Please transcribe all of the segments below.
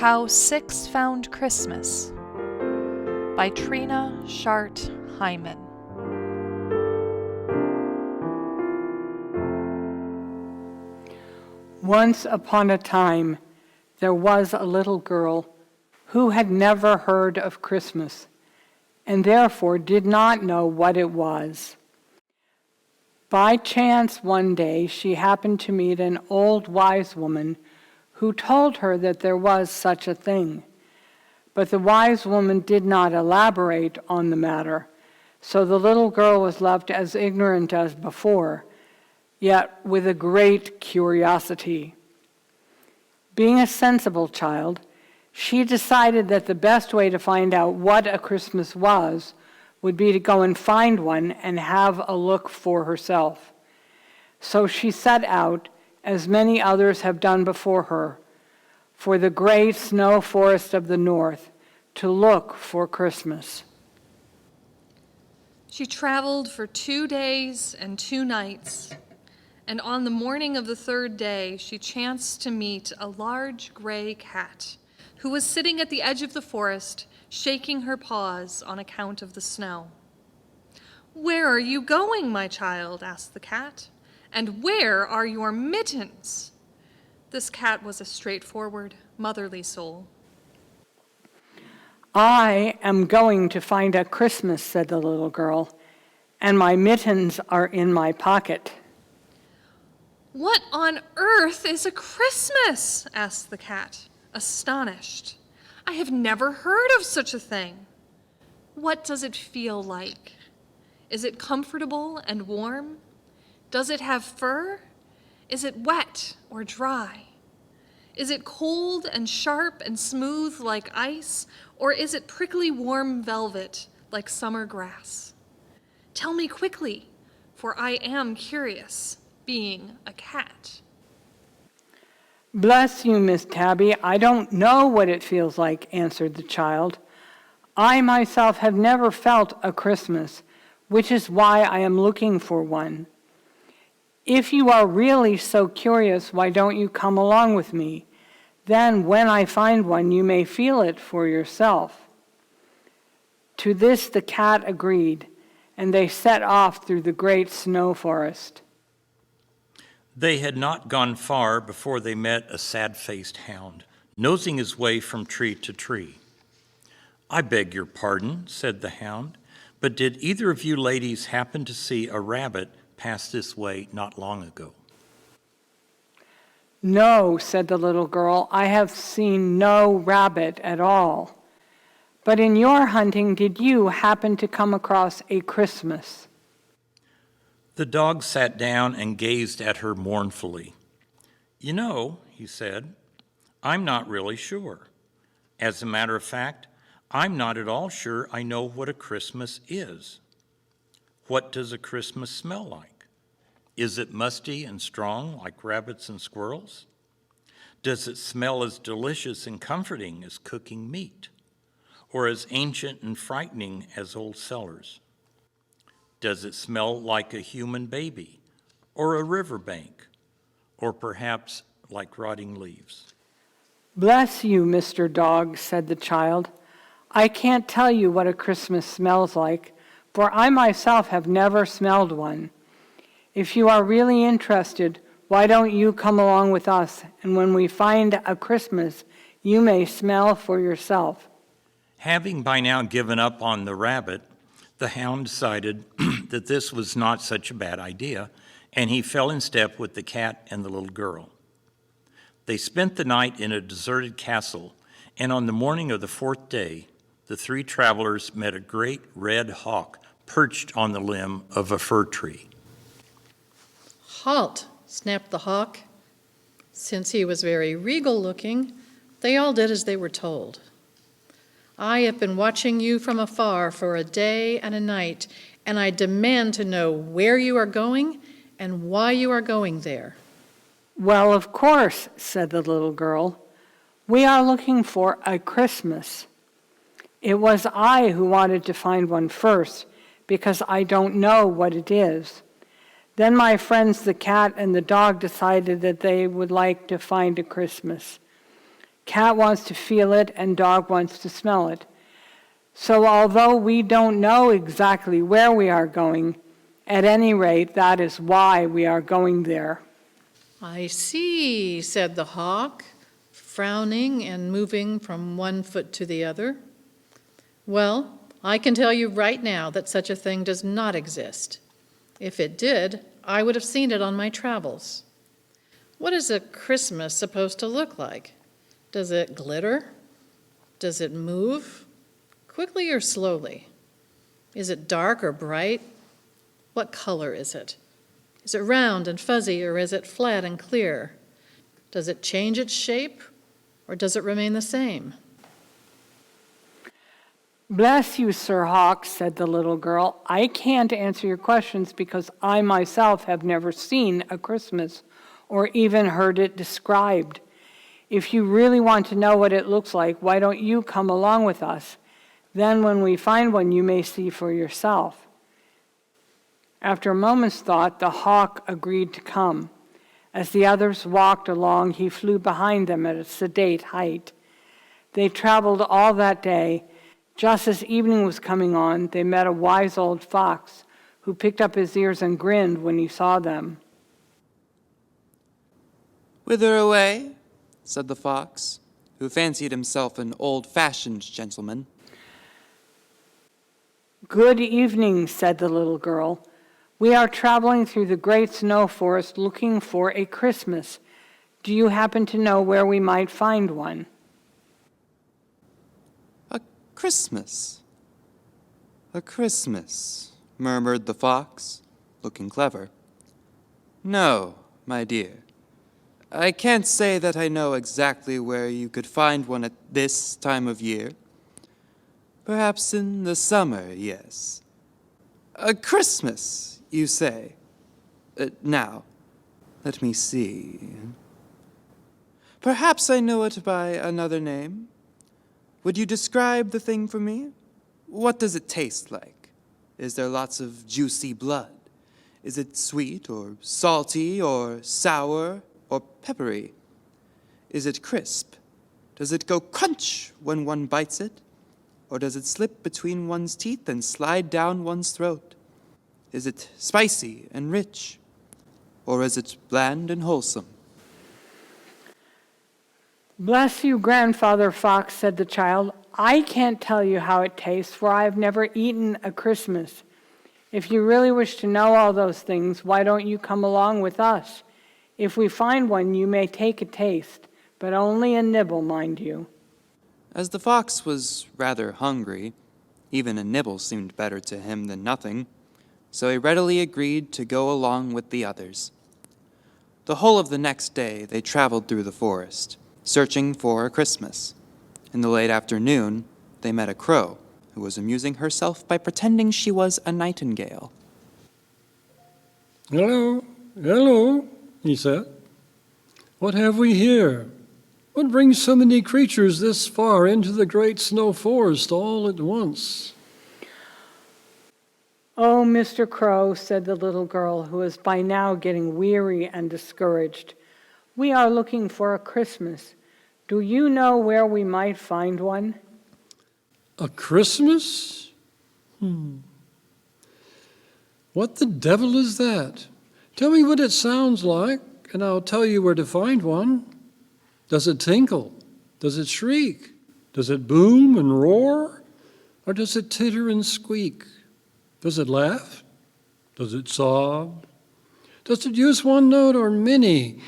How Six Found Christmas by Trina Shart Hyman. Once upon a time, there was a little girl who had never heard of Christmas and therefore did not know what it was. By chance one day she happened to meet an old wise woman who told her that there was such a thing. But the wise woman did not elaborate on the matter, so the little girl was left as ignorant as before, yet with a great curiosity. Being a sensible child, she decided that the best way to find out what a Christmas was would be to go and find one and have a look for herself. So she set out, as many others have done before her, for the great snow forest of the north to look for Christmas. She traveled for 2 days and 2 nights, and on the morning of the 3rd day, she chanced to meet a large gray cat who was sitting at the edge of the forest, shaking her paws on account of the snow. "Where are you going, my child?" asked the cat. "And where are your mittens?" This cat was a straightforward, motherly soul. "I am going to find a Christmas," said the little girl, "and my mittens are in my pocket." "What on earth is a Christmas?" asked the cat, astonished. "I have never heard of such a thing. What does it feel like? Is it comfortable and warm? Does it have fur? Is it wet or dry? Is it cold and sharp and smooth like ice, or is it prickly warm velvet like summer grass? Tell me quickly, for I am curious, being a cat." "Bless you, Miss Tabby, I don't know what it feels like," answered the child. "I myself have never felt a Christmas, which is why I am looking for one. If you are really so curious, why don't you come along with me? Then when I find one, you may feel it for yourself." To this the cat agreed, and they set off through the great snow forest. They had not gone far before they met a sad-faced hound, nosing his way from tree to tree. "I beg your pardon," said the hound, "but did either of you ladies happen to see a rabbit pass this way not long ago?" "No," said the little girl, "I have seen no rabbit at all. But in your hunting, did you happen to come across a Christmas?" The dog sat down and gazed at her mournfully. "You know," he said, "I'm not really sure. As a matter of fact, I'm not at all sure I know what a Christmas is. What does a Christmas smell like? Is it musty and strong like rabbits and squirrels? Does it smell as delicious and comforting as cooking meat, or as ancient and frightening as old cellars? Does it smell like a human baby, or a riverbank, or perhaps like rotting leaves?" "Bless you, Mr. Dog," said the child. "I can't tell you what a Christmas smells like, for I myself have never smelled one. If you are really interested, why don't you come along with us, and when we find a Christmas, you may smell for yourself." Having by now given up on the rabbit, the hound decided that this was not such a bad idea, and he fell in step with the cat and the little girl. They spent the night in a deserted castle, and on the morning of the 4th day, the 3 travelers met a great red hawk perched on the limb of a fir tree. "Halt!" snapped the hawk. Since he was very regal-looking, they all did as they were told. "I have been watching you from afar for a day and a night, and I demand to know where you are going and why you are going there." "Well, of course," said the little girl. "We are looking for a Christmas. It was I who wanted to find one first, because I don't know what it is. Then my friends the cat and the dog decided that they would like to find a Christmas. Cat wants to feel it, and dog wants to smell it. So although we don't know exactly where we are going, at any rate, that is why we are going there. I see, said the hawk, frowning and moving from one foot to the other. Well, I can tell you right now that such a thing does not exist. If it did, I would have seen it on my travels. What is a Christmas supposed to look like? Does it glitter? Does it move? Quickly or slowly? Is it dark or bright? What color is it? Is it round and fuzzy, or is it flat and clear? Does it change its shape, or does it remain the same? Bless you, Sir Hawk, said the little girl. I can't answer your questions because I myself have never seen a Christmas or even heard it described. If you really want to know what it looks like, why don't you come along with us? Then when we find one, you may see for yourself. After a moment's thought, the hawk agreed to come. As the others walked along, he flew behind them at a sedate height. They traveled all that day. Just as evening was coming on, they met a wise old fox who picked up his ears and grinned when he saw them. "Whither away?" said the fox, who fancied himself an old-fashioned gentleman. Good evening, said the little girl. We are traveling through the great snow forest looking for a Christmas. Do you happen to know where we might find one? "A Christmas, a Christmas," murmured the fox, looking clever. "No, my dear. I can't say that I know exactly where you could find one at this time of year. Perhaps in the summer, yes. A Christmas, you say? Now, let me see. Perhaps I know it by another name. Would you describe the thing for me? What does it taste like? Is there lots of juicy blood? Is it sweet or salty or sour or peppery? Is it crisp? Does it go crunch when one bites it? Or does it slip between one's teeth and slide down one's throat? Is it spicy and rich? Or is it bland and wholesome?" Bless you, Grandfather Fox, said the child. I can't tell you how it tastes, for I have never eaten a Christmas. If you really wish to know all those things, why don't you come along with us? If we find one, you may take a taste, but only a nibble, mind you. As the fox was rather hungry, even a nibble seemed better to him than nothing, so he readily agreed to go along with the others. The whole of the next day they traveled through the forest, searching for a Christmas. In the late afternoon, they met a crow who was amusing herself by pretending she was a nightingale. "Hello, hello," he said. "What have we here? What brings so many creatures this far into the great snow forest all at once?" Oh, Mr. Crow, said the little girl, who was by now getting weary and discouraged, we are looking for a Christmas. Do you know where we might find one? "A Christmas? What the devil is that? Tell me what it sounds like, and I'll tell you where to find one. Does it tinkle? Does it shriek? Does it boom and roar? Or does it titter and squeak? Does it laugh? Does it sob? Does it use one note or many?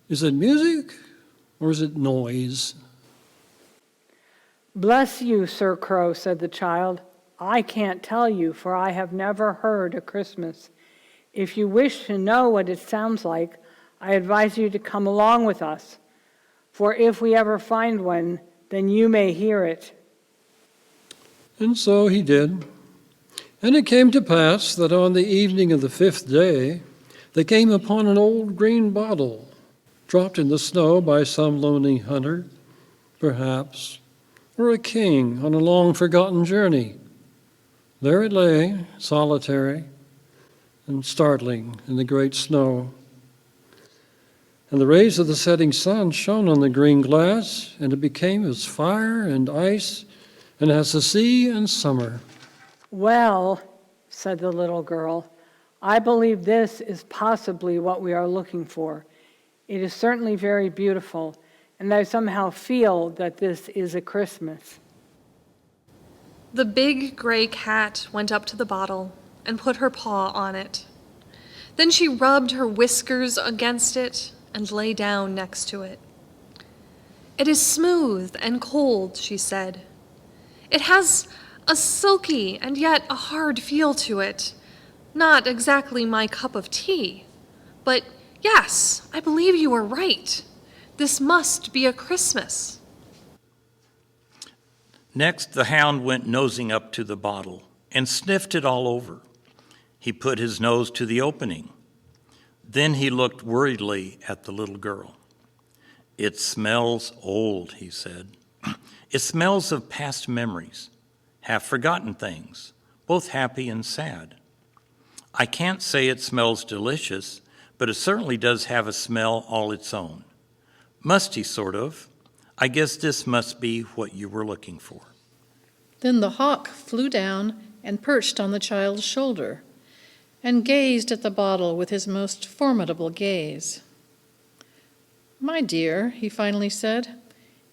Is it music or is it noise?" Bless you, Sir Crow, said the child. I can't tell you, for I have never heard a Christmas. If you wish to know what it sounds like, I advise you to come along with us. For if we ever find one, then you may hear it. And so he did. And it came to pass that on the evening of the 5th day, they came upon an old green bottle, dropped in the snow by some lonely hunter, perhaps, or a king on a long-forgotten journey. There it lay, solitary and startling in the great snow. And the rays of the setting sun shone on the green glass, and it became as fire and ice, and as the sea in summer. Well, said the little girl, I believe this is possibly what we are looking for. It is certainly very beautiful, and I somehow feel that this is a Christmas. The big gray cat went up to the bottle and put her paw on it. Then she rubbed her whiskers against it and lay down next to it. It is smooth and cold, she said. It has a silky and yet a hard feel to it. Not exactly my cup of tea. But yes, I believe you are right. This must be a Christmas. Next, the hound went nosing up to the bottle and sniffed it all over. He put his nose to the opening. Then he looked worriedly at the little girl. It smells old, he said. It smells of past memories, half-forgotten things, both happy and sad. I can't say it smells delicious, but it certainly does have a smell all its own. Musty, sort of. I guess this must be what you were looking for. Then the hawk flew down and perched on the child's shoulder and gazed at the bottle with his most formidable gaze. My dear, he finally said,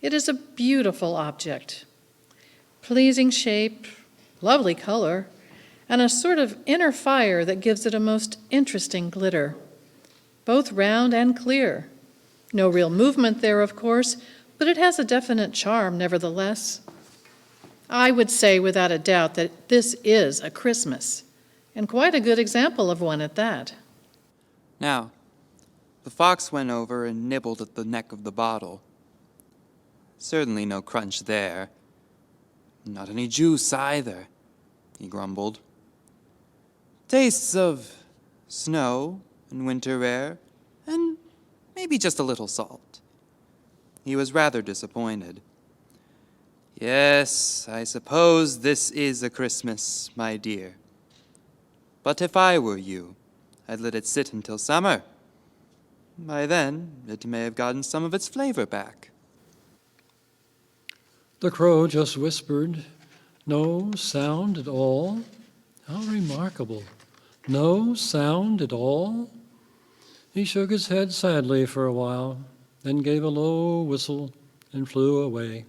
it is a beautiful object. Pleasing shape, lovely color, and a sort of inner fire that gives it a most interesting glitter, both round and clear. No real movement there, of course, but it has a definite charm nevertheless. I would say without a doubt that this is a Christmas, and quite a good example of one at that. Now, the fox went over and nibbled at the neck of the bottle. Certainly no crunch there. Not any juice either, he grumbled. Tastes of snow and winter air, and maybe just a little salt. He was rather disappointed. Yes, I suppose this is a Christmas, my dear. But if I were you, I'd let it sit until summer. By then, it may have gotten some of its flavor back. The crow just whispered, "No sound at all? How remarkable. No sound at all?" He shook his head sadly for a while, then gave a low whistle and flew away.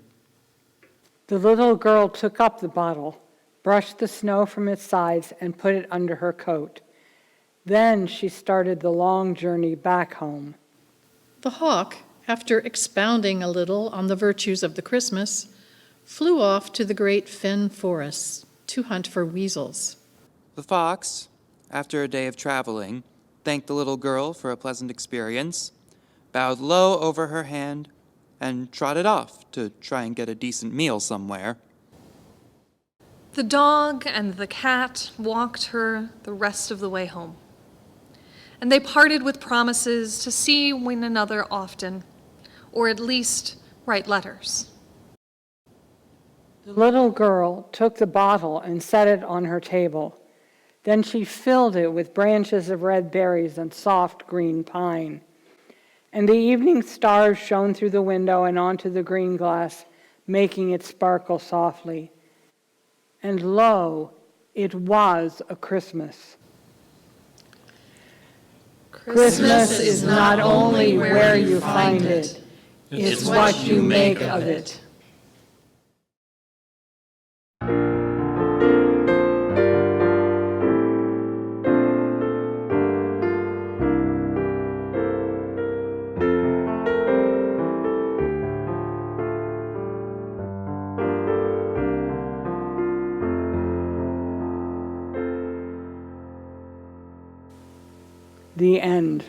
The little girl took up the bottle, brushed the snow from its sides, and put it under her coat. Then she started the long journey back home. The hawk, after expounding a little on the virtues of the Christmas, flew off to the great fen forests to hunt for weasels. The fox, after a day of traveling, thanked the little girl for a pleasant experience, bowed low over her hand, and trotted off to try and get a decent meal somewhere. The dog and the cat walked her the rest of the way home. And they parted with promises to see one another often, or at least write letters. The little girl took the bottle and set it on her table. Then she filled it with branches of red berries and soft green pine. And the evening stars shone through the window and onto the green glass, making it sparkle softly. And lo, it was a Christmas. Christmas is not only where you find it, it's what you make of it. The end.